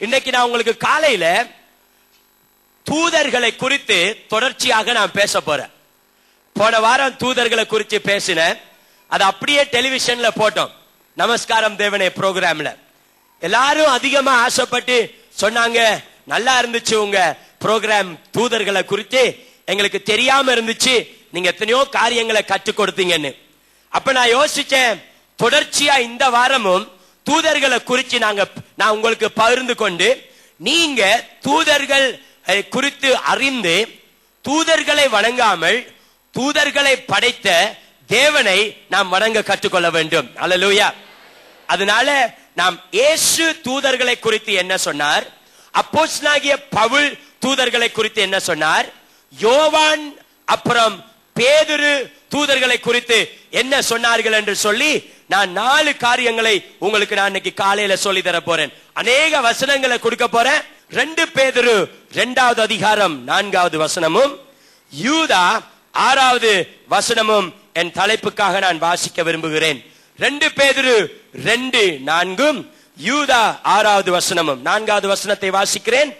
இன்னைக்கு நான் உங்களுக்கு காலையில தூதர்களை குறித்து தொடர்ச்சியாக நான் பேச போறேன். போன வாரம் தூதர்களை குறித்து பேசினேன். அது அப்படியே டெலிவிஷன்ல போட்டோம், நமஸ்காரம் தேவனே ப்ரோக்ராம்ல. எல்லாரும் அதிகமா ஆசைப்பட்டு சொன்னாங்க, நல்லா இருந்துச்சு உங்க ப்ரோக்ராம், தூதர்களை குறித்து எங்களுக்கு தெரியாம இருந்துச்சு, நீங்க எத்தனையோ காரியங்களை கற்றுக் கொடுத்தீங்கன்னு. அப்ப நான் யோசிச்சேன், தொடர்ச்சியா இந்த வாரமும் தூதர்களை குறித்து நான் உங்களுக்கு பகிர்ந்து கொண்டு, நீங்க தூதர்கள் குறித்து அறிந்து தூதர்களை வணங்காமல் தூதர்களை படைத்த தேவனை நாம் வணங்க கற்றுக்கொள்ள வேண்டும். அல்லேலூயா. அதனால நாம் இயேசு தூதர்களை குறித்து என்ன சொன்னார், அப்போஸ்தலனாகிய பவுல் தூதர்களை குறித்து என்ன சொன்னார், யோவான் அப்புறம் பேதுரு தூதர்களை குறித்து என்ன சொன்னார்கள் என்று சொல்லி நான் 4 காரியங்களை உங்களுக்கு நான் இன்னைக்கு காலையில சொல்லி தர போறேன். அநேக வசனங்களை கொடுக்க போறேன். 2 பேதுரு 2வது அதிகாரம் 4வது வசனமும் யூதா 6வது வசனமும் என் தலைப்புக்காக நான் வாசிக்க விரும்புகிறேன். 2 பேதுரு 2:4 யூதா 6வது வசனமும். 4வது வசனத்தை வாசிக்கிறேன்.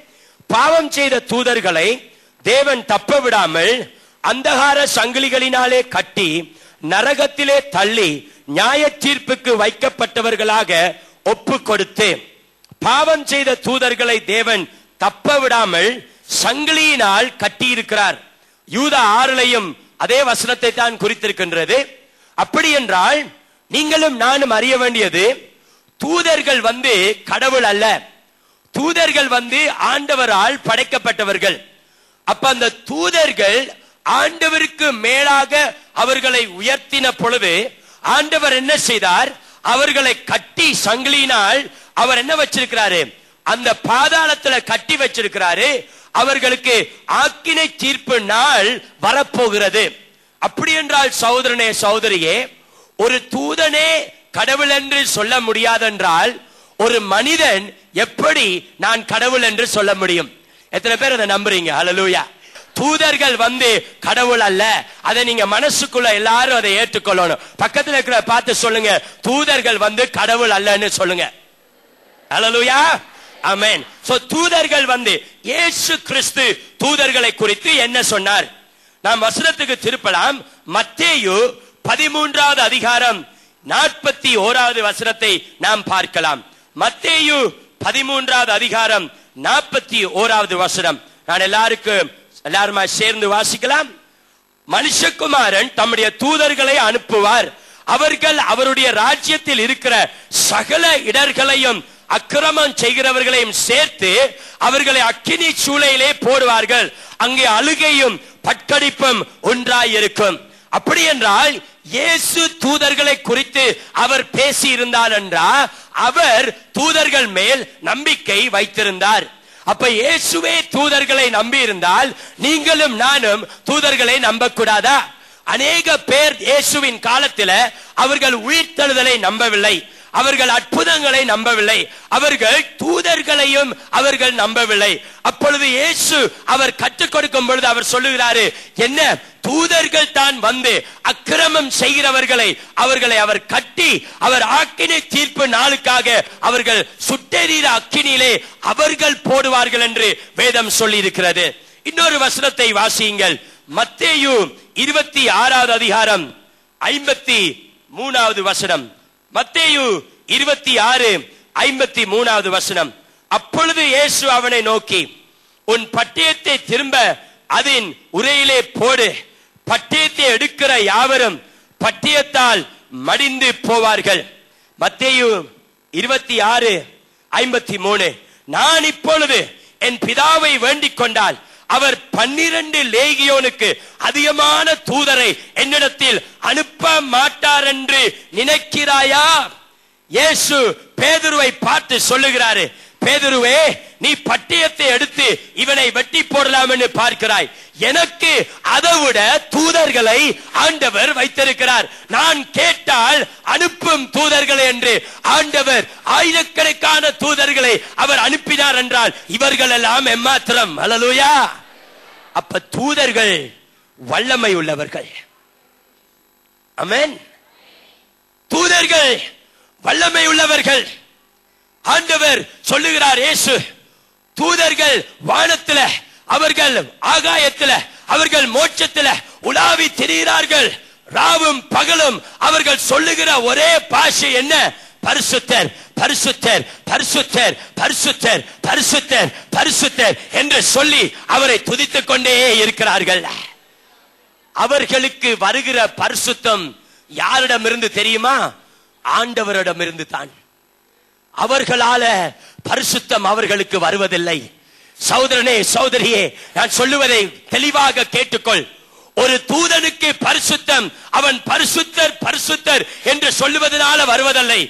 பாவம் செய்த தூதர்களை தேவன் தப்ப விடாமல் அந்தகார சங்கிலிகளினாலே கட்டி நரகத்திலே தள்ளி நியாய தீர்ப்புக்கு வைக்கப்பட்டவர்களாக ஒப்பு கொடுத்து, பாவம் செய்த தூதர்களை தேவன் தப்ப விடாமல் சங்கிலியினால் கட்டி இருக்கிறார். யூதா 6லையும் அதே வசனத்தை தான் குறித்திருக்கின்றது. அப்படி என்றால் நீங்களும் நானும் அறிய வேண்டியது, தூதர்கள் கடவுள் அல்ல, தூதர்கள் ஆண்டவரால் படைக்கப்பட்டவர்கள். அப்ப அந்த தூதர்கள் ஆண்டவருக்கு மேலாக அவர்களை உயர்த்தின பொழுது ஆண்டவர் என்ன செய்தார், அவர்களை கட்டி சங்கிலியினால் அவர் என்ன வச்சிருக்கிறாரு, அந்த பாதாளத்துல கட்டி வச்சிருக்கிறாரு. அவர்களுக்கு ஆக்கினை தீர்ப்பு நாள் வரப்போகிறது. அப்படி என்றால் சகோதரனே சகோதரியே, ஒரு தூதனே கடவுள் என்று சொல்ல முடியாதென்றால் ஒரு மனிதன் எப்படி நான் கடவுள் என்று சொல்ல முடியும்? எத்தனை பேர் அதை நம்புறீங்க? ஹல்லேலூயா. தூதர்கள் கடவுள் அல்ல, அதை நீங்க மனசுக்குள்ள எல்லாரும் அதை ஏற்றுக்கொள்ளணும். பக்கத்துல இருக்கிற பார்த்து சொல்லுங்க, தூதர்கள் கடவுள் அல்லன்னு சொல்லுங்க. ஹல்லேலூயா, ஆமென். சோ தூதர்கள் இயேசு கிறிஸ்து தூதர்களை குறித்து என்ன சொன்னார்? நாம் வசனத்துக்கு திருப்பலாம். மத்தேயு 13வது அதிகாரம் 41வது வசனத்தை நாம் பார்க்கலாம். மத்தேயு 13வது அதிகாரம் 41வது வசனம். நான் எல்லாருமா சேர்ந்து வாசிக்கலாம். மனுஷகுமாரன் தம்முடைய தூதர்களை அனுப்புவார், அவர்கள் அவருடைய ராஜ்யத்தில் இருக்கிற சகல இடர்களையும் அக்கிரமம் செய்கிறவர்களையும் சேர்த்து அவர்களை அக்கினி சூளையிலே போடுவார்கள், அங்கே அழுகையும் பட்கடிப்பும் ஒன்றாயிருக்கும். அப்படி என்றால் இயேசு தூதர்களை குறித்து அவர் பேசி இருந்தார் என்றால் அவர் தூதர்கள் மேல் நம்பிக்கை வைத்திருந்தார். அப்ப இயேசுவே தூதர்களை நம்பி இருந்தால் நீங்களும் நானும் தூதர்களை நம்பக்கூடாதா? அநேக பேர் இயேசுவின் காலத்தில் அவர்கள் உயிர்த்தெழுதலை நம்பவில்லை, அவர்கள் அற்புதங்களை நம்பவில்லை, அவர்கள் தூதர்களையும் அவர்கள் நம்பவில்லை. அப்பொழுது இயேசு அவர் கற்றுக் கொடுக்கும் பொழுது அவர் சொல்லுகிறாரு, என்ன தூதர்கள் தான் அக்கிரமம் செய்கிறவர்களை அவர் கட்டி அவர் ஆக்கினை தீர்ப்பு நாளுக்காக அவர்கள் சுட்டெரிகிற அக்கினியிலே அவர்கள் போடுவார்கள் என்று வேதம் சொல்லி இருக்கிறது. இன்னொரு வசனத்தை வாசியுங்கள். மத்தேயு 26வது அதிகாரம் 53வது வசனம். மத்தேயு 26:53வது வசனம். அப்பொழுது இயேசு அவனை நோக்கி, உன் பட்டயத்தை திரும்ப அதன் உரையிலே போடு, பட்டயத்தை எடுக்கிற யாவரும் பட்டயத்தால் மடிந்து போவார்கள். மத்தேயு 26:53. நான் இப்பொழுது என் பிதாவை வேண்டிக் கொண்டால் அவர் 12 லேகியோனுக்கு அதிகமான தூதரை என்னிடத்தில் அனுப்ப மாட்டார் என்று நினைக்கிறாயா? இயேசு பேதுருவை பார்த்து சொல்லுகிறாரு, பேதுருவே, நீ பட்டயத்தை எடுத்து இவனை வெட்டி போடலாம் என்று பார்க்கிறாய், எனக்கு அதைவிட தூதர்களை ஆண்டவர் வைத்திருக்கிறார். நான் கேட்டால் அனுப்பும் தூதர்கள் என்று ஆண்டவர் ஆயிரக்கணக்கான தூதர்களை அவர் அனுப்பினார் என்றால் இவர்கள் எல்லாம் எம்மாத்திரம். அல்லேலூயா. அப்ப தூதர்கள் வல்லமை உள்ளவர்கள். ஆமென். தூதர்கள் வல்லமை உள்ளவர்கள். ஆண்டவர் சொல்லுகிறார், இயேசு தூதர்கள் வானத்துல, அவர்கள் ஆகாயத்துல, அவர்கள் மோட்சத்துல உலாவி திரிகிறார்கள். ராவும் பகலும் அவர்கள் சொல்லுகிற ஒரே பாஷை என்ன? பரிசுத்தர், பரிசுத்தர், பரிசுத்தர், பரிசுத்தர், பரிசுத்தர், பரிசுத்தர் என்று சொல்லி அவரை துதித்துக் கொண்டே இருக்கிறார்கள். அவர்களுக்கு வருகிற பரிசுத்தம் யாரிடமிருந்து தெரியுமா? ஆண்டவரிடமிருந்து தான். அவர்களால பரிசுத்தம் அவர்களுக்கு வருவதில்லை. சகோதரனே, சகோதரியே, நான் சொல்லுவதை தெளிவாக கேட்டுக்கொள். ஒரு தூதனுக்கு பரிசுத்தம் அவன் பரிசுத்தர் பரிசுத்தர் என்று சொல்லுவதனால வருவதில்லை.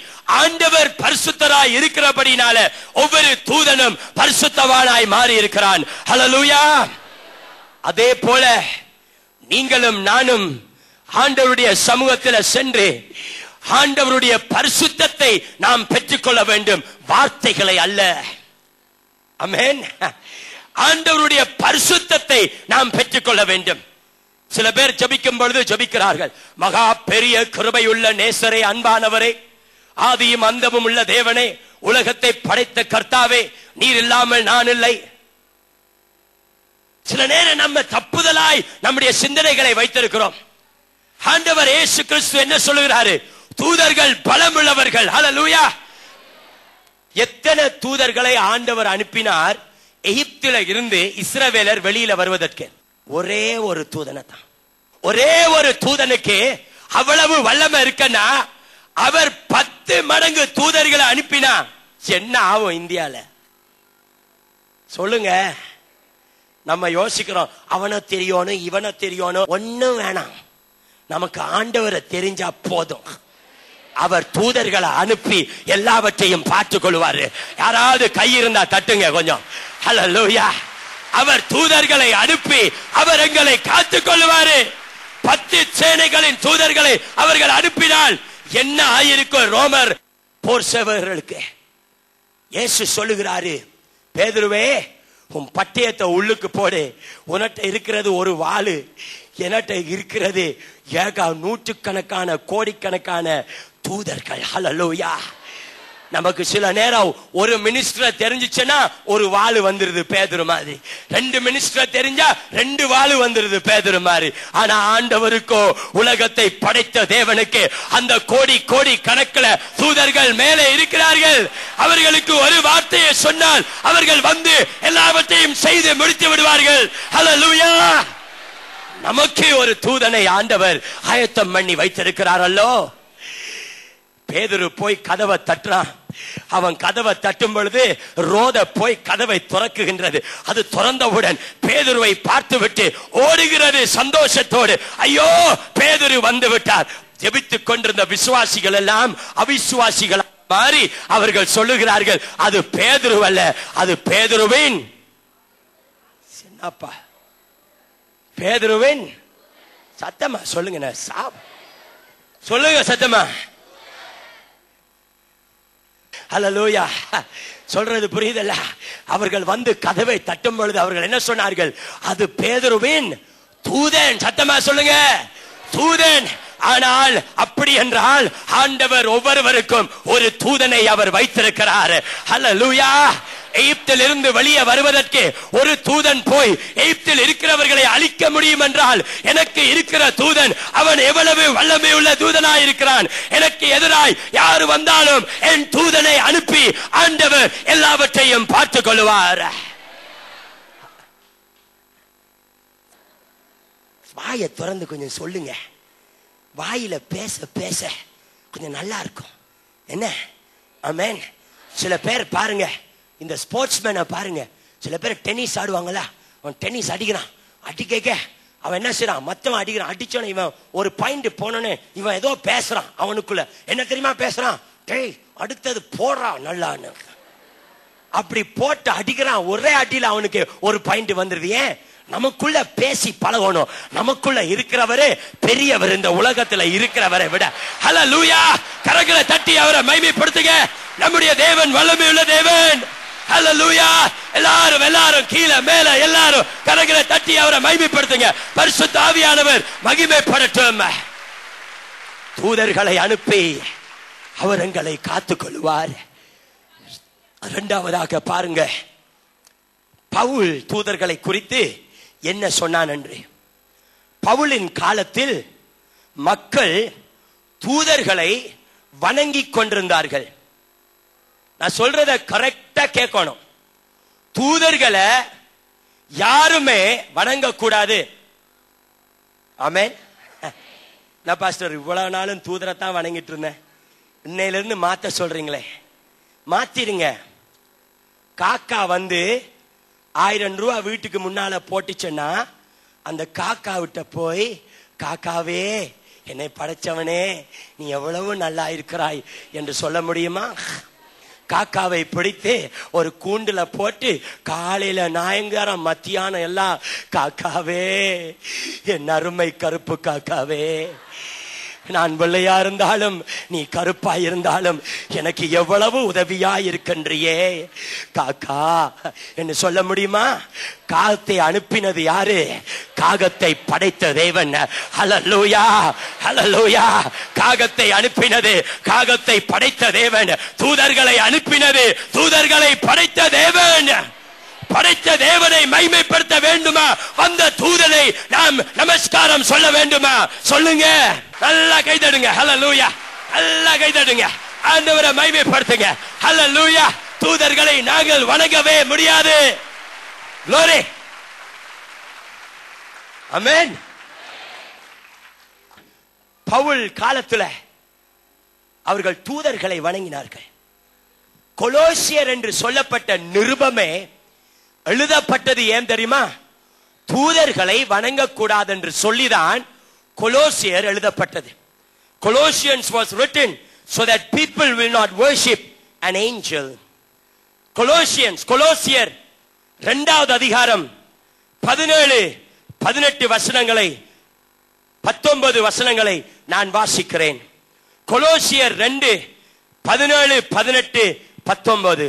ஆண்டவர் பரிசுத்தராய் இருக்கிறபடினால ஒவ்வொரு தூதனும் பரிசுத்தவானாய் மாறி இருக்கிறான். ஹல்லேலூயா. அதே போல நீங்களும் நானும் ஆண்டவருடைய சமூகத்தில் சென்று ஆண்டவருடைய பரிசுத்தத்தை நாம் பெற்றுக்கொள்ள வேண்டும், வார்த்தைகளை அல்ல. ஆமென். ஆண்டவருடைய பரிசுத்தத்தை நாம் பெற்றுக்கொள்ள வேண்டும். சில பேர் ஜெபிக்கும் பொழுது ஜெபிக்கிறார்கள், மகா பெரிய கிருபையுள்ள நேசரே, அன்பானவரே, ஆதியும் அந்தமும் உள்ள தேவனே, உலகத்தை படைத்த கர்த்தாவே, நீர் இல்லாமல் நான் இல்லை. சில நேரம் நம்ம தப்புதலாய் நம்முடைய சிந்தனைகளை வைத்திருக்கிறோம். ஆண்டவர் இயேசு கிறிஸ்து என்ன சொல்லுகிறாரு? தூதர்கள் பலமுள்ளவர்கள். ஹல்லேலூயா. எத்தனை தூதர்களை ஆண்டவர் அனுப்பினார் எகிப்தில இருந்து இஸ்ரவேலர் வெளியில வருவதற்கு? ஒரே ஒரு தூதனை தான். ஒரே ஒரு தூதனுக்கு அவ்வளவு வல்லமை இருக்கன்னா அவர் 10 மடங்கு தூதர்களை அனுப்பினா என்ன ஆகும் இந்தியால? சொல்லுங்க. நம்ம யோசிக்கிறோம், அவனை தெரியணும் இவனை தெரியணும். ஒண்ணும் வேணாம், நமக்கு ஆண்டவரை தெரிஞ்சா போதும். அவர் தூதர்களை அனுப்பி எல்லாவற்றையும் பார்த்துக் கொள்வாரு. யாராவது கை இருந்தா தட்டுங்க கொஞ்சம். ஹல்லேலூயா. அவர் தூதர்களை அனுப்பி அவர் எங்களை காத்துக் கொள்வாரு. 10 சேனைகளின் தூதர்களை அவர்கள் அனுப்பினால் என்ன ஆயிருக்கும் ரோமர் போர் சேவகர்களுக்கு? இயேசு சொல்லுகிறாரு, பேதுருவே, உன் பட்டயத்தை உள்ளுக்கு போடு. உன்கிட்ட இருக்கிறது ஒரு வாளு, என்கிட்ட இருக்கிறது நூற்றுக்கணக்கான கோடிக்கணக்கான தூதர்கள். ஹல்லேலூயா. நமக்கு சில நேரம் ஒரு மினிஸ்டரை தெரிஞ்சிச்சுன்னா ஒரு வாளு வந்துருது பேதுரு மாதிரி, 2 மினிஸ்டரை தெரிஞ்சா 2 வாளு வந்துருது பேதுரு மாதிரி. ஆனா ஆண்டவருக்கோ, உலகத்தை படைத்த தேவனுக்கு அந்த கோடி கோடி கணக்கில் தூதர்கள் மேலே இருக்கிறார்கள். அவர்களுக்கு ஒரு வார்த்தையை சொன்னால் அவர்கள் வந்து எல்லாவற்றையும் செய்து முடித்து விடுவார்கள். ஹல்லேலூயா. நமக்கு ஒரு தூதனை ஆண்டவர் ஆயத்தம் பண்ணி வைத்திருக்கிறாரல்லோ. பேதுரு போய் கதவை தட்டுறான். அவன் கதவை தட்டும் பொழுது ரோத போய் கதவை திறக்குகின்றது. அது திறந்தவுடன் பேதுருவை பார்த்து விட்டு ஓடுகிறது சந்தோஷத்தோடு. ஐயோ, பேதுரு வந்து விட்டார். ஜெபித்துக் கொண்டிருந்த விசுவாசிகள் எல்லாம் அவிசுவாசிகள் மாறி அவர்கள் சொல்லுகிறார்கள், அது பேதுரு அல்ல, அது பேதுருவின் சின்னப்பா. பேதுருவின் சத்தமா சொல்லுங்க, சொல்லுங்க சத்தமா. ஹல்லேலூயா. சொல்றது புரியுதல்ல? அவர்கள் வந்து கதவை தட்டும் பொழுது அவர்கள் என்ன சொன்னார்கள்? அது பேதுருவின் தூதன். சத்தமா சொல்லுங்க, தூதன். ஆனால் அப்படி என்றால் ஆண்டவர் ஒவ்வொருவருக்கும் ஒரு தூதனை அவர் வைத்திருக்கிறார். ஹல்லேலூயா. எகிப்தில் இருந்து வெளியே வருவதற்கு ஒரு தூதன் போய் எகிப்தில் இருக்கிறவர்களை அழிக்க முடியும் என்றால் எனக்கு இருக்கிற தூதன் அவன் எவ்வளவு வல்லமை உள்ள தூதனாய் இருக்கிறான். எனக்கு எதிராய் யாரு வந்தாலும் என் தூதனை அனுப்பி ஆண்டவர் எல்லாவற்றையும் பார்த்துக் கொள்வார். வாயை திறந்து கொஞ்சம் சொல்லுங்க. வாயில பேச பேச கொஞ்சம் நல்லா இருக்கும். என்ன? ஆமென். சில பேர் பாருங்க, இந்த ஸ்போர்ட்ஸ் மேனை பாருங்க. சில பேர் டென்னிஸ் ஆடுவாங்களா, அவன் டென்னிஸ் அடிக்கிறான், அடிக்க அவன் என்ன செய்யறான், மத்தவன் அடிக்கிறான். அடிச்சோன்னு இவன் ஒரு பாயிண்ட் போனோன்னு இவன் ஏதோ பேசுறான். அவனுக்குள்ள என்ன தெரியுமா பேசுறான்? டேய், அடுத்தது போடுறான் நல்லான்னு. அப்படி போட்டு அடிக்கிறான். ஒரே அடியில அவனுக்கு ஒரு பாயிண்ட் வந்துருது. ஏன்? நமக்குள்ள பேசி பழகணும். நமக்குள்ள இருக்கிறவரே பெரியவர் இந்த உலகத்துல இருக்கிறவரை விட. ஹல்லேலூயா. கரங்களை தட்டி அவரை மகிமைப்படுத்துங்க. நம்முடைய தேவன் வல்லமை உள்ள தேவன். ஹல்லேலூயா. எல்லாரும் எல்லாரும் கீழே மேல எல்லாரும் கரங்களை தட்டி அவரை மகிமைப்படுத்துங்க. பரிசுத்த ஆவியானவர் மகிமைப்படட்டும். தூதர்களை அனுப்பி அவர் எங்களை காத்துக் கொள்வார். இரண்டாவதாக பாருங்க, பவுல் தூதர்களை குறித்து என்ன சொன்னான் என்று. பவுலின் காலத்தில் மக்கள் தூதர்களை வணங்கி கொண்டிருந்தார்கள். நான் சொல்றத கரெக்டா கேட்கணும். தூதர்களை யாருமே வணங்க கூடாது. ஆமென். நான் பாஸ்டர் இவ்வளவு நாளும் தூதரைத்தான் வணங்கிட்டு இருந்தேன், இன்னையில இருந்து மாத்த சொல்றீங்களே, மாத்திருங்க. காக்கா வந்து 1000 ரூபாய் வீட்டுக்கு முன்னால போட்டுச்சுன்னா அந்த காக்கா விட்ட போய், காக்காவே என்னை படைச்சவனே நீ எவ்வளவு நல்லா இருக்கிறாய் என்று சொல்ல முடியுமா? காக்காவை பிடித்து ஒரு கூண்டுல போட்டு காலையில நாயங்காரம் மத்தியானம் எல்லாம், காக்காவே என் அருமை கருப்பு காக்காவே, நான் வெள்ளையா இருந்தாலும் நீ கருப்பா இருந்தாலும் எனக்கு எவ்வளவு உதவியா இருக்கின்றியே காக்கா என்று சொல்ல முடியுமா? காகத்தை அனுப்பினது யாரு? காகத்தை படைத்த தேவன். ஹல்லேலூயா, ஹல்லேலூயா. காகத்தை அனுப்பினது, காகத்தை படைத்த தேவன். தூதர்களை அனுப்பினது, தூதர்களை படைத்த தேவன். படைத்த தேவனை மகிமைப்படுத்த வேண்டுமா? வந்த தூதனை நாம் நமஸ்காரம் சொல்ல வேண்டுமா? சொல்லுங்க, நல்லா கைதடுங்க. ஹல்லேலூயா, நல்லா கைதடுங்க. ஆண்டவரை மகிமைப்படுத்துங்க. ஹல்லேலூயா. தூதர்களை நாங்கள் வணங்கவே முடியாது. glory, ஆமென். பவுல் காலத்துல அவர்கள் தூதர்களை வணங்கினார்கள். கொலோசியர் என்று சொல்லப்பட்ட நிருபமே எழுதப்பட்டது ஏன் தெரியுமா? தூதர்களை வணங்கக்கூடாது என்று சொல்லிதான் கொலோசியர் எழுதப்பட்டது. Colossians was written so that people will not worship an angel. கொலோசியர் 2வது அதிகாரம் 17-18 வசனங்களை 19 வசனங்களை நான் வாசிக்கிறேன். கொலோசியர் 2:17-18-19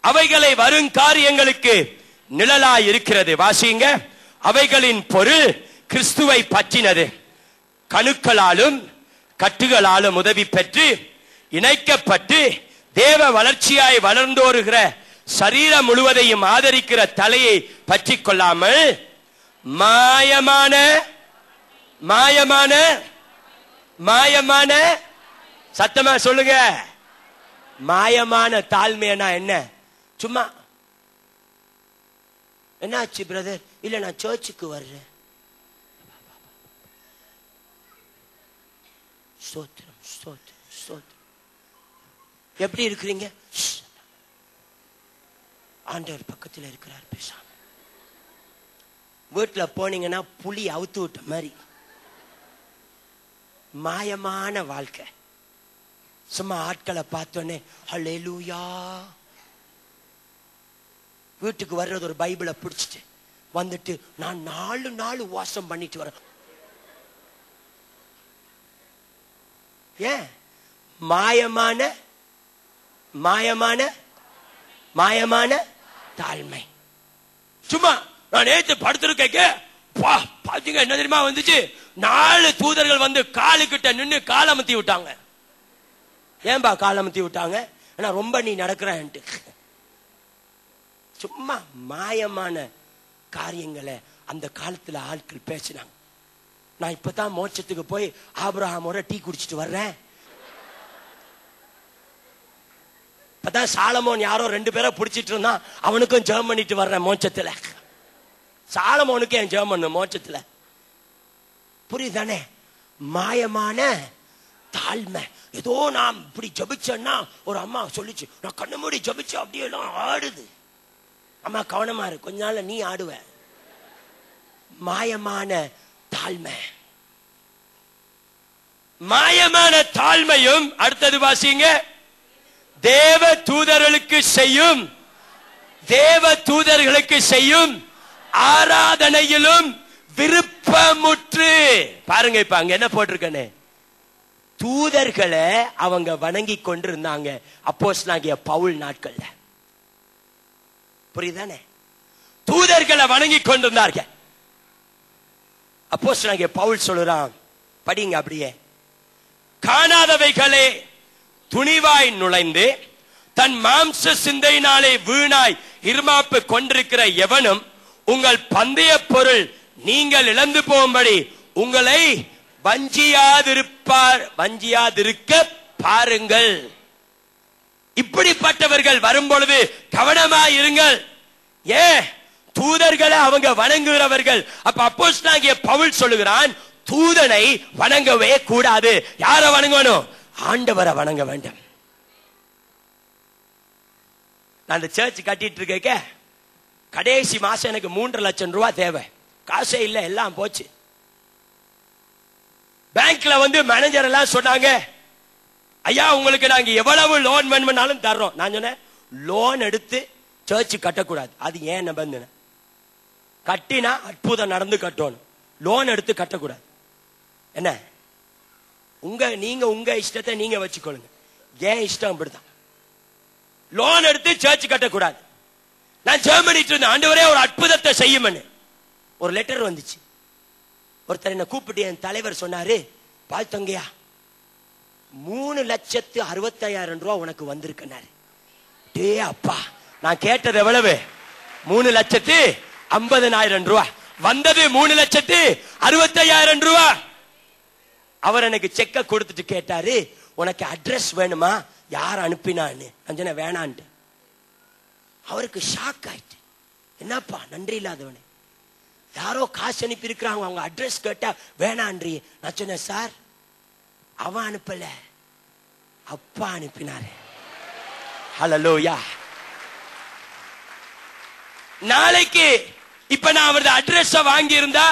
அவைகளை வரும் காரியங்களுக்கு நிழலாய் இருக்கிறது. வாசிங்க. அவைகளின் பொருள் கிறிஸ்துவை பற்றினது, கணுக்களாலும் கட்டுகளாலும் உதவி பெற்று இணைக்கப்பட்டு தேவ வளர்ச்சியாய் வளர்ந்தோருகிற சரீரம் முழுவதையும் ஆதரிக்கிற தலையை பற்றி கொள்ளாமல் மாயமான மாயமான மாயமான சத்தமா சொல்லுங்க, மாயமான தாழ்மைனா என்ன? சும்மா என்னாச்சு பிரதர்? இல்ல நான் சர்ச்சுக்கு வர்றேன். ஸ்தோத்திரம், ஸ்தோத்திரம், ஸ்தோத்திரம். எப்படி இருக்கிறீங்க? ஆண்டவர் பக்கத்தில் இருக்கிறார். பேசாம வீட்டுல போனீங்கன்னா புலி அவுத்து விட்ட மாதிரி மாயமான வாழ்க்கை. சும்மா ஆட்களை பார்த்தோன்னே ஹல்லேலூயா. வீட்டுக்கு வர்றது ஒரு பைபிளை பிடிச்சிட்டு வந்துட்டு நான் 4 நாள் வாசம் பண்ணிட்டு வரேன். ஏன்? மாயமான மாயமான மாயமான தாழ்மை. சும்மா நான் நேற்று படுத்திருக்க பாத்தீங்க என்ன தெரியுமா வந்துச்சு? 4 தூதர்கள் வந்து காலுக்கிட்ட நின்று காலமத்தி விட்டாங்க. ஏன்பா காலமத்தி விட்டாங்க? ஆனா ரொம்ப நீ நடக்கிறன்ட்டு. சும்மா மாயமான காரியங்களை அந்த காலத்துல ஆட்கள் பேசினாங்க. நான் இப்பதான் மோட்சத்துக்கு போய் ஆபிரகாமோட டீ குடிச்சிட்டு வர்றேன். இப்பதான் சாலமோன் யாரோ 2 பேரை பிடிச்சிட்டு இருந்தான், அவனுக்கும் ஜெபம் பண்ணிட்டு வர்றேன் மோட்சத்துல. சாலமோனுக்கு என் ஜெபம் பண்ண மோட்சத்துல. புரியுதானே? மாயமான தாழ்மை. ஏதோ நான் இப்படி ஜபிச்சேன்னா ஒரு அம்மா சொல்லிச்சு, நான் கண்ணு மூடி ஜபிச்சு அப்படியே எல்லாம் ஆடுது. அம்மா கவனமா இரு, கொஞ்ச நாள்ல நீ ஆடுவ. மாயமான தாழ்மை. மாயமான தாழ்மையும் அடுத்தது வாசிங்க. தேவ தூதர்களுக்கு செய்யும், தேவ தூதர்களுக்கு செய்யும் ஆராதனையிலும் விருப்பமுற்று. பாருங்க இப்ப அங்க என்ன போட்டிருக்கனே, தூதர்களை அவங்க வணங்கி கொண்டிருந்தாங்க அப்போஸ்தலனாகிய பவுல் நாட்கள்ல. புரியுதானே? தூதர்களை வணங்கி கொண்டிருந்தார்கள். அப்போஸ்தலனாகிய பவுல் சொல்றான், படிங்க அப்படியே. காணாதவைகளே துணிவாய் நுழைந்து தன் மாம்ச சிந்தையினாலே வீணாய் இருமாப்பு கொண்டிருக்கிற எவனும் உங்கள் பந்தய பொருள் நீங்கள் இழந்து போகும்படி உங்களை வஞ்சியாதிருக்க பாருங்கள். இப்படிப்பட்டவர்கள் வரும்பொழுது கவனமாயிருங்கள். ஏன்? தூதர்களை அவங்க வணங்குகிறவர்கள். அப்ப அப்போஸ்தலனாகிய பவுல் சொல்லுகிறான், தூதனை வணங்கவே கூடாது. யாரை வணங்கணும்? ஆண்டவரை வணங்க வேண்டும். நான் அந்த சர்ச் கட்டிட்டு இருக்க கடைசி மாசம் எனக்கு 3.5 லட்சம் ரூபாய் தேவை. காசே இல்ல, எல்லாம் போச்சு. பேங்க்ல வந்து மேனேஜர் எல்லாம் சொன்னாங்க, ஐயா உங்களுக்கு நாங்க எவ்வளவு லோன் வேணும்னாலும் தர்றோம். நான் சொன்னேன், லோன் எடுத்து சர்ச் கட்டக்கூடாது. அது ஏன் நிபந்தனை? கட்டினா அற்புதம் நடந்து கட்டணும். லோன் எடுத்து கட்டக்கூடாது. என்ன நீங்க உங்க இஷ்டத்தை நீங்க வச்சுக்கொள்ளுங்க. ஏன் இஷ்டம் அப்படிதான். லோன் எடுத்து சர்ச் கட்டக்கூடாது. நான் ஜெர்மனிட்டு இருந்தேன், ஆண்டவரே ஒரு அற்புதத்தை செய்யும்னு. ஒரு லெட்டர் வந்துச்சு. ஒருத்தர் என்ன கூப்பிட்டு என் தலைவர் சொன்னாரு, பாத்தங்கயா 3,65,000 ரூபாய் உனக்கு வந்திருக்கிறாரு. டே அப்பா, நான் கேட்டது எவ்வளவு? 3,50,000 ரூபாய். வந்தது 3,65,000 ரூபாய். அவர் எனக்கு செக்க கொடுத்துட்டு கேட்டாரு, உனக்கு அட்ரஸ் வேணுமா, யார் அனுப்பினான்னு. நான் வேணான்ட்டு. அவருக்கு ஷாக் ஆயிட்டு. என்னப்பா நன்றி இல்லாதவனே, யாரோ காசு அனுப்பி இருக்கிறாங்க, அவங்க அட்ரஸ் கேட்டா வேணான்றி. நான் சொன்னேன், சார் அவன் அனுப்பல, அப்பா அனுப்பினாரு. ஹல்லேலூயா. நாளைக்கு இப்ப நான் அவரது அட்ரஸ் வாங்கி இருந்தா,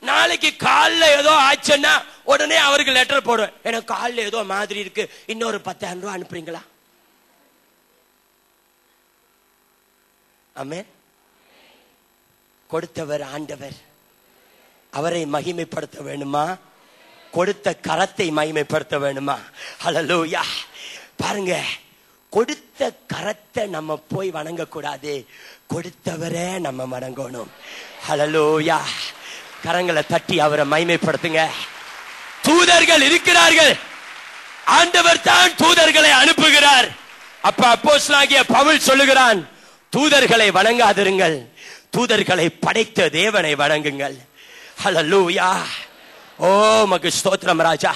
நாளைக்கு காலைல ஏதோ ஆச்சுன்னா உடனே அவருக்கு லெட்டர் போடுவேன், எனக்கு காலைல ஏதோ மாதிரி இருக்கு, இன்னொரு 10,000 ரூபாய் அனுப்புறீங்களா? ஆமென். கொடுத்தவர் ஆண்டவர், அவரை மகிமைப்படுத்த வேணுமா? கொடுத்த கரத்தை மகிமைப்படுத்த வேணுமா? ஹல்லேலூயா. பாருங்க, கொடுத்த கரத்தை நம்ம போய் வணங்க கூடாது, கொடுத்தவரே நம்ம வணங்கணும். ஹல்லேலூயா. கரங்களை தட்டி அவரை மகிமைப்படுத்துங்க. தூதர்கள் இருக்கிறார்கள், ஆண்டவர் தான் தூதர்களை அனுப்புகிறார். அப்ப அப்போஸ்தலனாகிய பவுல் சொல்லுகிறான், தூதர்களை வணங்காதிருங்கள், தூதர்களை படைத்த தேவனை வணங்குங்கள். ஹல்லேலூயா. ஓ மக்கு ஸ்தோத்திரம் ராஜா.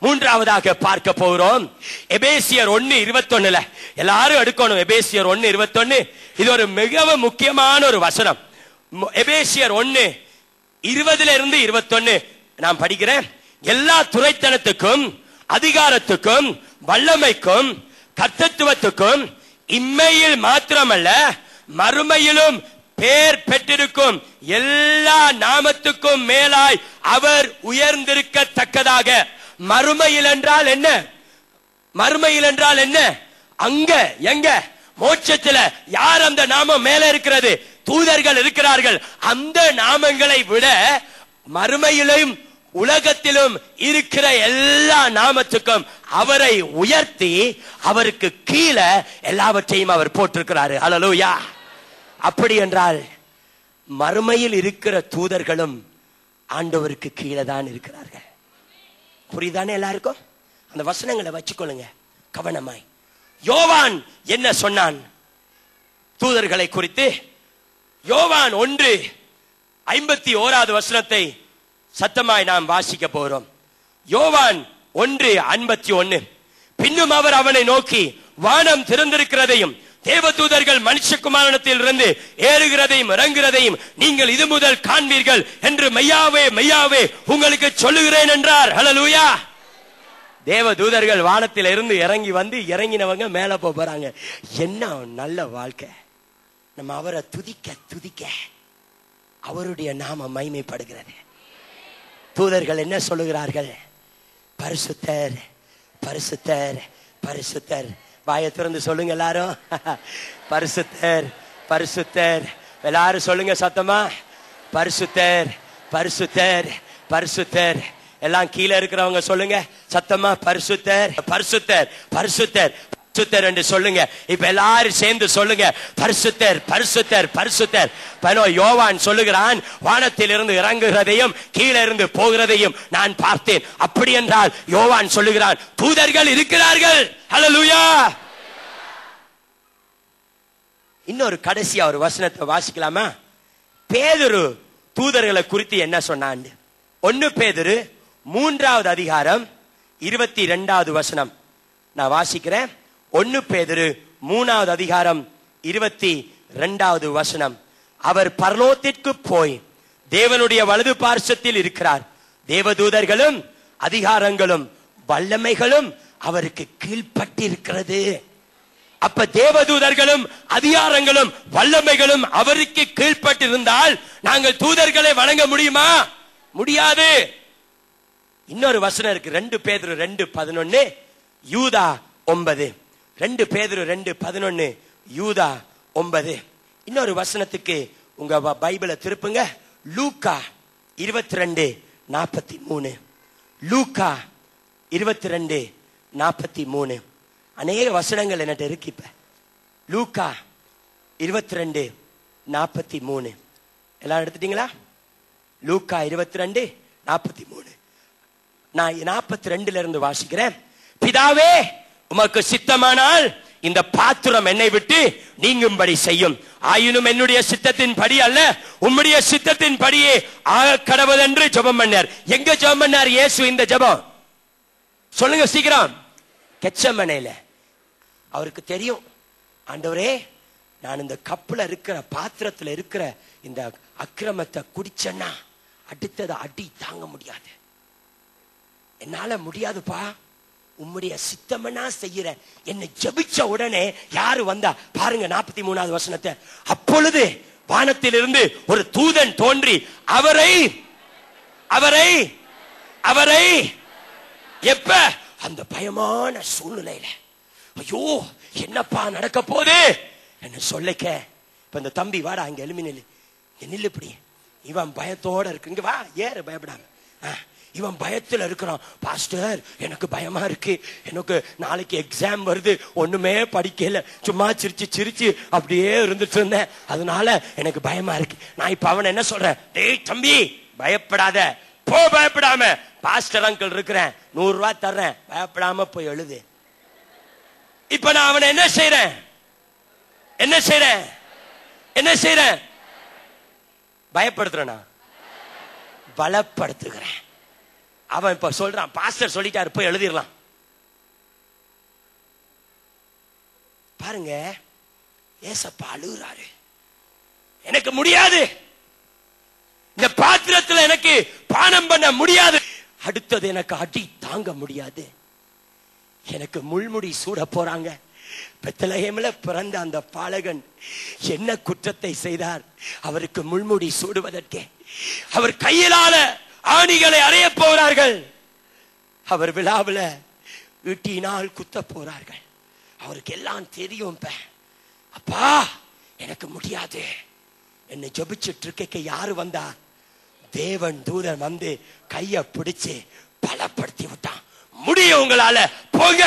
மூன்றாவதாக பார்க்க போகிறோம் எபேசியர் 1:21. எல்லாரும் எடுக்கணும். எபேசியர் 1:21 இது ஒரு மிகவும் முக்கியமான ஒரு வசனம். எபேசியர் 1:20-21 நான் படிக்கிறேன். எல்லா துரைத்தனத்துக்கும் அதிகாரத்துக்கும் வல்லமைக்கும் கர்த்தத்துவத்துக்கும் இம்மையில் மாத்திரமல்ல மறுமையிலும் பேர் பெற்றிருக்கும் எல்லா நாமத்துக்கும் மேலாய் அவர் உயர்ந்திருக்கத்தக்கதாக. மறுமையில் என்றால் என்ன? மறுமையில் என்றால் என்ன? அங்க எங்க? மோட்சத்தில். யார் அந்த நாமம் மேல இருக்கிறது? தூதர்கள் இருக்கிறார்கள். அந்த நாமங்களை விட மறுமையிலும் உலகத்திலும் இருக்கிற எல்லா நாமத்துக்கும் அவரை உயர்த்தி அவருக்கு கீழே எல்லாவற்றையும் அவர் போட்டிருக்கிறாரு. ஹல்லேலூயா. அப்படி என்றால் மறுமையில் இருக்கிற தூதர்களும் ஆண்டவருக்கு கீழே தான் இருக்கிறார்கள். புரியுதானே எல்லாருக்கும்? அந்த வசனங்களை வச்சுக்கொள்ளுங்க கவனமாய். யோவான் என்ன சொன்னான் தூதர்களை குறித்து? யோவான் 1:51 சத்தமாய் நாம் வாசிக்க போறோம். யோவான் 1:51. பின்னும் அவர் அவனை நோக்கி, வானம் திறந்திருக்கிறதையும் தேவதூதர்கள் மனுஷகுமாரனிடத்தில் இருந்து ஏறுகிறதையும் இறங்குகிறதையும் நீங்கள் இது முதல் காண்பீர்கள் என்று மெய்யாவே மெய்யாவே உங்களுக்கு சொல்லுகிறேன் என்றார். ஹல்லேலூயா. தேவதூதர்கள் வானத்தில் இருந்து இறங்கி வந்து இறங்கினவங்க மேல போறாங்க. என்ன நல்ல வாழ்க்கை. நம்ம அவரை துதிக்க துதிக்க அவருடைய நாம மகிமைப்படுகிறது. தூதர்கள் என்ன சொல்லுகிறார்கள்? பரிசுத்தர் பரிசுத்தர் பரிசுத்தர். வாயை திறந்து சொல்லுங்க எல்லாரும். பரிசுத்தர் பரிசுத்தர். எல்லாரும் சொல்லுங்க சத்தமா, பரிசுத்தர் பரிசுத்தர் பரிசுத்தர். எல்லாம் கீழே இருக்கிறவங்க சொல்லுங்க சத்தமா, பரிசுத்தர் பரிசுத்தர் பரிசுத்தர் பரிசுத்தர் என்று சொல்லுங்க. இப்ப எல்லாரும் சேர்ந்து சொல்லுங்க, பரிசுத்தர் பரிசுத்தர் பரிசுத்தர். யோவான் சொல்லுகிறான், வானத்தில் இருந்து இறங்குகிறதையும் கீழே இருந்து போகிறதையும் நான் பார்த்தேன். அப்படி என்றால் யோவான் சொல்லுகிறான், தூதர்கள் இருக்கிறார்கள். ஹல்லேலூயா. இன்னொரு கடைசியா ஒரு வசனத்தை வாசிக்கலாமா? பேதுரு தூதர்களை குறித்து என்ன சொன்னான்? 1 பேதுரு 3வது அதிகாரம் 22வது வசனம் நான் வாசிக்கிறேன். 1 பேதுரு 3வது அதிகாரம் 22வது வசனம். அவர் பரலோகத்திற்கு போய் தேவனுடைய வலது பார்சத்தில் இருக்கிறார். தேவதூதர்களும் அதிகாரங்களும் வல்லமைகளும் அவருக்கு கீழ்ப்பட்டிருக்கிறது. அப்ப தேவதூதர்களும் அதிகாரங்களும் வல்லமைகளும் அவருக்கு கீழ்ப்பட்டிருந்தால் நாங்கள் தூதர்களை வணங்க முடியுமா? முடியாது. இன்னொரு வசனம் இருக்கு. 2 பேதுரு 2:11 யூதா 9. 2 பேதுரு 2:11 யூதா 9. இன்னொரு வசனத்துக்கு உங்க பைபிளை திருப்புங்க. லூக்கா 22:43. லூக்கா 22:43. அநேக வசனங்கள் என்கிட்ட இருக்கு. இப்ப லூக்கா 22:43 எல்லாம் எடுத்துட்டீங்களா? லூக்கா 22:43. நான் 42ல இருந்து வாசிக்கிறேன். பிதாவே, உமக்கு சித்தமானால் இந்த பாத்திரம் என்னை விட்டு நீங்கும்படி செய்யும். ஆயினும் என்னுடைய சித்தத்தின் படி அல்ல, உம்முடைய சித்தத்தின் படியே ஆக கடவுள் என்று ஜெபம் பண்ணார். எங்க ஜெபம் பண்ணார் இயேசு இந்த ஜெபம்? சொல்லுங்க சீக்கிரம். கெத்செமனேல. அவருக்கு தெரியும், ஆண்டவரே, நான் இந்த கப்புல இருக்கிற பாத்திரத்துல இருக்கிற இந்த அக்கிரமத்தை குடிச்சேன்னா அடுத்தது அடி தாங்க முடியாது, என்னால முடியாதுப்பா, உம்முடைய சித்தமனா செய்யற. என்னை ஜெபிச்ச உடனே யாரு வந்தா பாருங்க 43வது வசனத்தை. அப்பொழுது வானத்திலிருந்து ஒரு தூதன் தோன்றி அவரை அவரை அவரை எப்ப? அந்த பயமான சூழ்நிலையில, ஐயோ என்னப்பா நடக்க போகுது என்ன சொல்லிக்க. இப்ப இந்த தம்பி வாடா அங்க எழுமி நில்லு, நில்லு இப்படி. இவன் பயத்தோட இருக்கு. இங்க வா, ஏறு பயப்படாம. இவன் பயத்துல இருக்கிறான். பாஸ்டர், எனக்கு பயமா இருக்கு, எனக்கு நாளைக்கு எக்ஸாம் வருது, ஒண்ணுமே படிக்கல, சும்மா சிரிச்சு சிரிச்சு அப்படியே இருந்துட்டு இருந்தேன், அதனால எனக்கு பயமா இருக்கு. நான் இப்ப அவன் என்ன சொல்றேன்? டேய் தம்பி, பயப்படாத, போ, பயப்படாம. பாஸ்டர் அங்கிள் இருக்கிறேன், 100 ரூபாய் தர்றேன், பயப்படாம போய் எழுது. இப்ப நான் அவனை என்ன செய்யறேன்? என்ன செய்யறேன்? என்ன செய்யறேன்? பயப்படுத்துறேனா? பலப்படுத்துகிறேன். அவன் இப்ப சொல்றான், பாஸ்டர் சொல்லிட்டாரு, போய் எழுதிடலாம். பாருங்க, ஏசப்பா அழுகுறாரு, எனக்கு முடியாது, இந்த பாத்திரத்துல எனக்கு பானம் பண்ண முடியாது, அடுத்தது எனக்கு அடி தாங்க முடியாது, எனக்கு முள்முடி சூட போறாங்க. பெத்லகேமில் பிறந்த அந்த பாலகன் என்ன குற்றத்தை செய்தார்? அவருக்கு முள்முடி சூடுவதற்கே அவர் கையிலால ஆணிகளை அறைய போகிறார்கள். அவர் விழாவில் ஈட்டினால் குத்த போறார்கள். அவருக்கு எல்லாம் தெரியும். அப்பா, எனக்கு முடியாது. என்னை ஜெபிச்சுட்டு இருக்க யாரு வந்தார்? தேவன் தூதன் வந்து கைய பிடிச்சு பலப்படுத்தி விட்டான். முடியும் உங்களால, போங்க.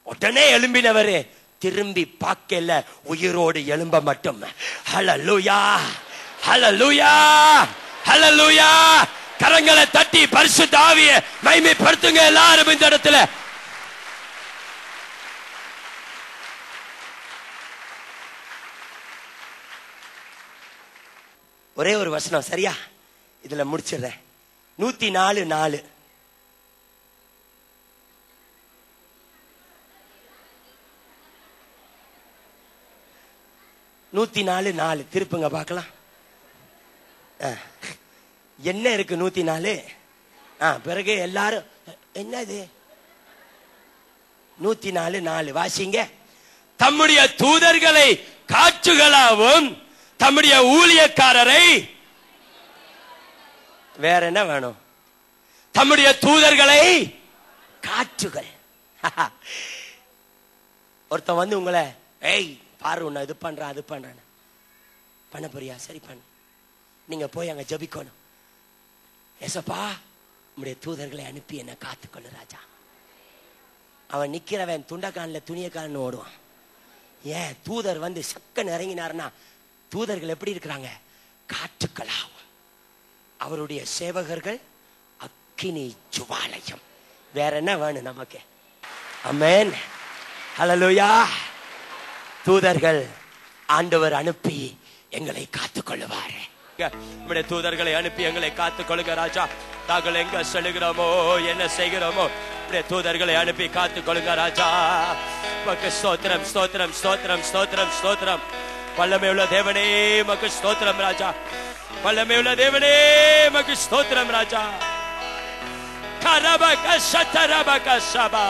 உடனே எழும்பினவரு திரும்பி பார்க்கல, உயிரோடு எழும்ப மட்டும். ஹல்லேலூயா, ஹல்லேலூயா, ஹல்லேலூயா. கரங்களை தட்டி பரிசுத்த ஆவியை மகிமைப்படுத்துங்க எல்லாரும் இந்த இடத்துல. ஒரே ஒரு வசனம் சரியா, இதுல முடிச்சிடுறேன். 104:4. திருப்புங்க பார்க்கலாம். என்ன இருக்கு 104? பிறகு எல்லாரும் என்னது 104:4 வாசிங்க. தம்முடைய தூதர்களை காற்றுகளாவும் தம்முடைய ஊழியக்காரரை, வேற என்ன வேணும்? தம்முடைய தூதர்களை காற்றுகள். ஒருத்தன் வந்து உங்களை, ஏய் பாரு, உன்னை இது பண்றான் அது பண்றான், பண்ண போறியா? சரி பண்ணு. நீங்க போய் அங்க ஜெபிக்கணும். ஏசப்பா, உம்முடைய தூதர்களை அனுப்பி என்ன காத்துக்கொள்ளு ராஜா. அவன் நிக்கிறவன் துண்டக்கான்ல துணியக்கான்னு ஓடுவான். ஏன்? தூதர் வந்து சக்கன் இறங்கினார்னா, தூதர்கள் எப்படி இருக்கிறாங்க? காற்றுக்களாகும். அவருடைய சேவகர்கள் அக்கினி ஜுவாலயம். வேற என்ன வேணும் நமக்கு? ஆமென், ஹல்லேலூயா. தூதர்கள் ஆண்டவர் அனுப்பி எங்களை காத்துக் கொள்ளுவார். நம்முடைய தூதர்களை அனுப்பி எங்களை காத்துக் கொள்ளுங்க ராஜா. நாங்கள் எங்க செல்கிறோமோ என்ன செய்கிறோமோ நம்முடைய தூதர்களை அனுப்பி காத்துக் கொள்ளுங்க ராஜா. மக்கு ஸ்தோத்திரம் ஸ்தோத்திரம் ஸ்தோத்திரம் ஸ்தோத்திரம் ஸ்தோத்திரம். வல்லமை உள்ள தேவனே மக்கு ஸ்தோத்திரம் ராஜா. வல்லமை உள்ள தேவனே மக்கு ஸ்தோத்திரம் ராஜா. கரபக சதரபக சபா.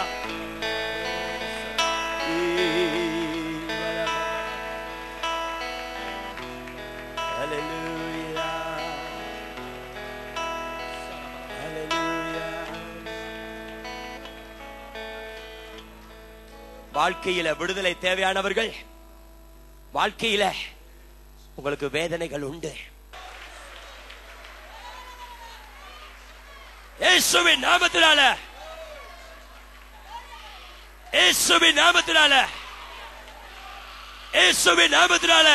வாழ்க்கையில விடுதலை தேவையானவர்கள், வாழ்க்கையில உங்களுக்கு வேதனைகள் உண்டு, இயேசுவின் நாமத்தினால, இயேசுவின் நாமத்தினால, இயேசுவின் நாமத்தினால,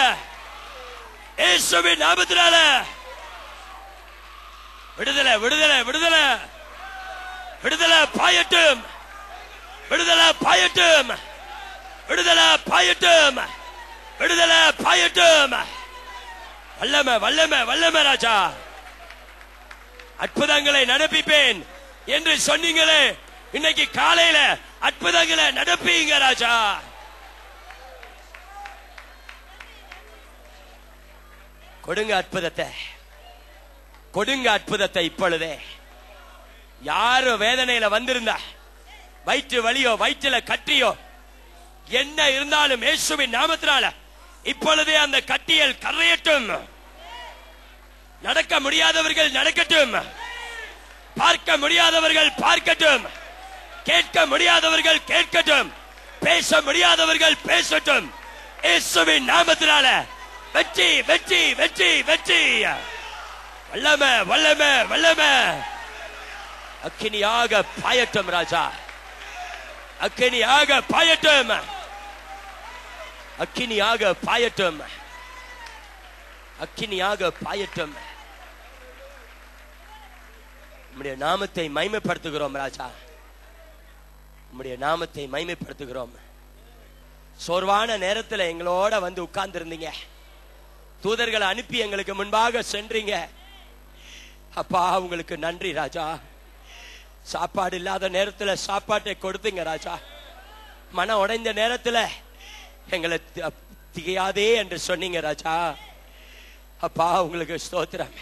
இயேசுவின் நாமத்தினால விடுதலை விடுதலை விடுதலை விடுதலை பாயட்டும், விடுதலை பாயட்டும், விடுதலை பாயட்டும், விடுதலை பாயட்டும். வல்லமை வல்லமை வல்லமை ராஜா. அற்புதங்களை நடப்பிப்பேன் என்று சொன்னீங்களே, இன்னைக்கு காலையில அற்புதங்களை நடப்பீங்க ராஜா. கொடுங்க அற்புதத்தை, கொடுங்க அற்புதத்தை இப்பொழுதே. யாரும் வேதனையில வந்திருந்தா, வயிற்று வலியோ வயிற்றுல கட்டியோ என்ன இருந்தாலும் இயேசுவின் நாமத்தினால இப்பொழுதே அந்த கட்டியல் கரையட்டும். நடக்க முடியாதவர்கள் நடக்கட்டும், பார்க்க முடியாதவர்கள் பார்க்கட்டும், கேட்க முடியாதவர்கள் கேட்கட்டும், பேச முடியாதவர்கள் பேசட்டும். இயேசுவின் நாமத்தினால வெற்றி வெற்றி வெற்றி வெற்றி. வல்லமை வல்லமை வல்லமை அக்கினியாக பாயட்டும் ராஜா. அக்கினியாக பாயட்டும், அக்கினியாக பாயட்டும், அக்கினியாக பாயட்டும். உம்முடைய நாமத்தை மகிமைப்படுத்துகிறோம் ராஜா, உம்முடைய நாமத்தை மகிமைப்படுத்துகிறோம். சோர்வான நேரத்தில் எங்களோட வந்து உட்கார்ந்து இருந்தீங்க, தூதர்களை அனுப்பி எங்களுக்கு முன்பாக சென்றீங்க. அப்பா உங்களுக்கு நன்றி ராஜா. சாப்பாடு இல்லாத நேரத்தில் சாப்பாட்டை கொடுத்தீங்க ராஜா. மன உடைந்த நேரத்தில் எங்களை திகையாதே என்று சொன்னீங்க ராஜா. அப்பா உங்களுக்கு ஸ்தோத்திரம்.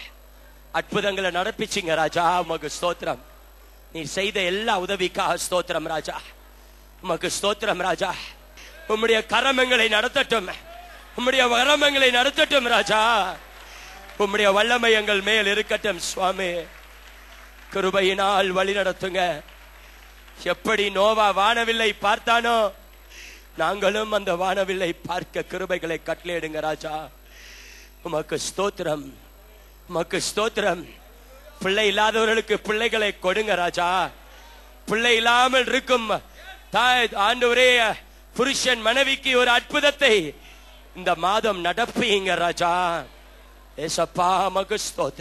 அற்புதங்களை நடப்பிச்சிங்க ராஜா, உமக்கு ஸ்தோத்திரம். நீ செய்த எல்லா உதவிக்காக ஸ்தோத்திரம் ராஜா, உமக்கு ஸ்தோத்திரம் ராஜா. உம்முடைய கரமங்களை நடத்தட்டும், உம்முடைய வரமங்களை நடத்தட்டும் ராஜா. உம்முடைய வல்லமை எங்கள் மேல் இருக்கட்டும் சுவாமி. கிருபையினால் வழி நடத்துங்க. எப்படி நோவா வானவில்லை பார்த்தானோ, நாங்களும் அந்த வானவில்லை பார்க்க கிருபைகளை கட்டளையிடுங்க ராஜா. உமக்கு ஸ்தோத்திரம், உமக்கு ஸ்தோத்திரம். பிள்ளை இல்லாதவர்களுக்கு பிள்ளைகளை கொடுங்க ராஜா. பிள்ளை இல்லாமல் இருக்கும் தாய் ஆண்டவரே, புருஷன் மனைவிக்கு ஒரு அற்புதத்தை இந்த மாதம் நடப்பீங்க ராஜா. ஏசப்பா உமக்கு ஸ்தோத்திரம்.